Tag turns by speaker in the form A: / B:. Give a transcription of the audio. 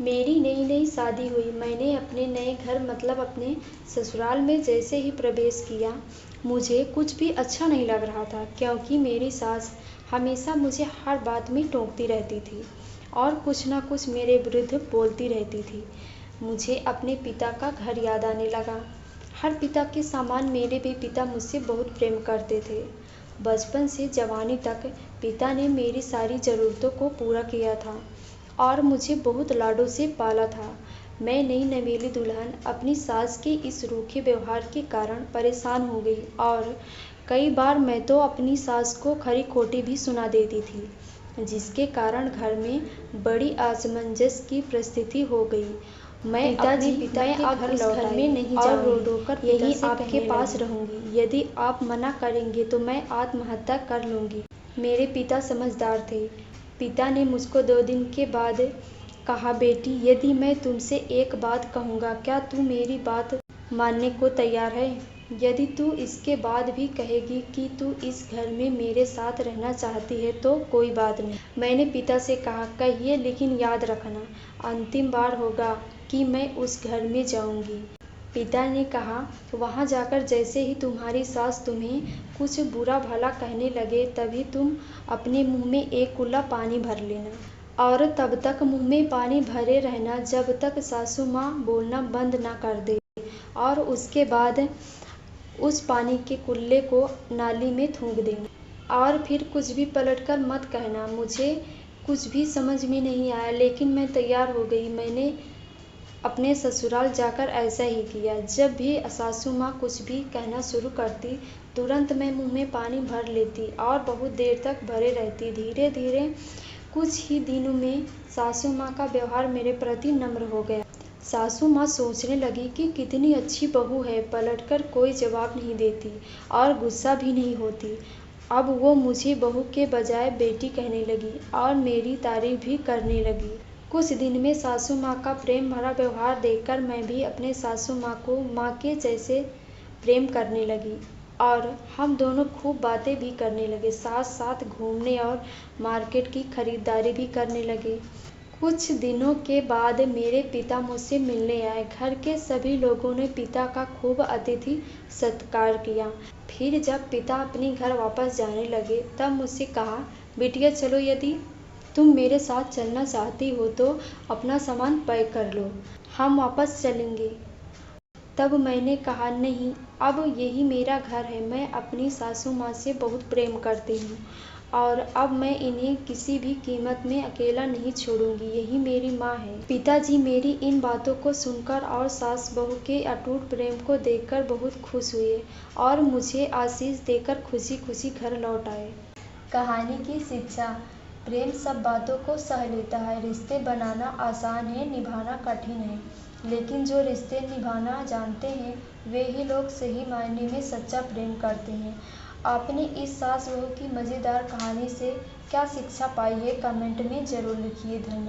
A: मेरी नई नई शादी हुई। मैंने अपने नए घर मतलब अपने ससुराल में जैसे ही प्रवेश किया, मुझे कुछ भी अच्छा नहीं लग रहा था, क्योंकि मेरी सास हमेशा मुझे हर बात में टोकती रहती थी और कुछ ना कुछ मेरे विरुद्ध बोलती रहती थी। मुझे अपने पिता का घर याद आने लगा। हर पिता के समान मेरे भी पिता मुझसे बहुत प्रेम करते थे। बचपन से जवानी तक पिता ने मेरी सारी ज़रूरतों को पूरा किया था और मुझे बहुत लाडों से पाला था। मैं नई नवेली दुल्हन अपनी सास के इस रूखे व्यवहार के कारण परेशान हो गई और कई बार मैं तो अपनी सास को खरी खोटी भी सुना देती थी, जिसके कारण घर में बड़ी असमंजस की परिस्थिति हो गई। मैं अपने पिता के घर लौट आई नहीं और रो रो कर यही आपके पास रहूंगी। यदि आप मना करेंगे तो मैं आत्महत्या कर लूंगी। मेरे पिता समझदार थे। पिता ने मुझको 2 दिन के बाद कहा, बेटी, यदि मैं तुमसे एक बात कहूँगा, क्या तू मेरी बात मानने को तैयार है? यदि तू इसके बाद भी कहेगी कि तू इस घर में मेरे साथ रहना चाहती है तो कोई बात नहीं। मैंने पिता से कहा, कहिए, लेकिन याद रखना, अंतिम बार होगा कि मैं उस घर में जाऊंगी। पिता ने कहा, वहाँ जाकर जैसे ही तुम्हारी सास तुम्हें कुछ बुरा भला कहने लगे, तभी तुम अपने मुंह में एक कुल्ला पानी भर लेना और तब तक मुंह में पानी भरे रहना जब तक सासू माँ बोलना बंद ना कर दे, और उसके बाद उस पानी के कुल्ले को नाली में थूक देना और फिर कुछ भी पलटकर मत कहना। मुझे कुछ भी समझ में नहीं आया, लेकिन मैं तैयार हो गई। मैंने अपने ससुराल जाकर ऐसा ही किया। जब भी सासू माँ कुछ भी कहना शुरू करती, तुरंत मैं मुंह में पानी भर लेती और बहुत देर तक भरे रहती। धीरे धीरे कुछ ही दिनों में सासू माँ का व्यवहार मेरे प्रति नम्र हो गया। सासू माँ सोचने लगी कि कितनी अच्छी बहू है, पलटकर कोई जवाब नहीं देती और गुस्सा भी नहीं होती। अब वो मुझे बहू के बजाय बेटी कहने लगी और मेरी तारीफ भी करने लगी। कुछ दिन में सासू माँ का प्रेम भरा व्यवहार देखकर मैं भी अपने सासू माँ को माँ के जैसे प्रेम करने लगी और हम दोनों खूब बातें भी करने लगे। साथ साथ घूमने और मार्केट की खरीदारी भी करने लगे। कुछ दिनों के बाद मेरे पिता मुझसे मिलने आए। घर के सभी लोगों ने पिता का खूब अतिथि सत्कार किया। फिर जब पिता अपने घर वापस जाने लगे तब मुझसे कहा, बिटिया चलो, यदि तुम मेरे साथ चलना चाहती हो तो अपना सामान पैक कर लो, हम वापस चलेंगे। तब मैंने कहा, नहीं, अब यही मेरा घर है। मैं अपनी सासू माँ से बहुत प्रेम करती हूँ और अब मैं इन्हें किसी भी कीमत में अकेला नहीं छोड़ूंगी। यही मेरी माँ है। पिताजी मेरी इन बातों को सुनकर और सास बहू के अटूट प्रेम को देखकर बहुत खुश हुए और मुझे आशीष देकर खुशी खुशी घर लौट आए। कहानी की शिक्षा। प्रेम सब बातों को सह लेता है। रिश्ते बनाना आसान है, निभाना कठिन है, लेकिन जो रिश्ते निभाना जानते हैं वे ही लोग सही मायने में सच्चा प्रेम करते हैं। आपने इस सास बहू की मज़ेदार कहानी से क्या शिक्षा पाई है, कमेंट में ज़रूर लिखिए। धन्यवाद।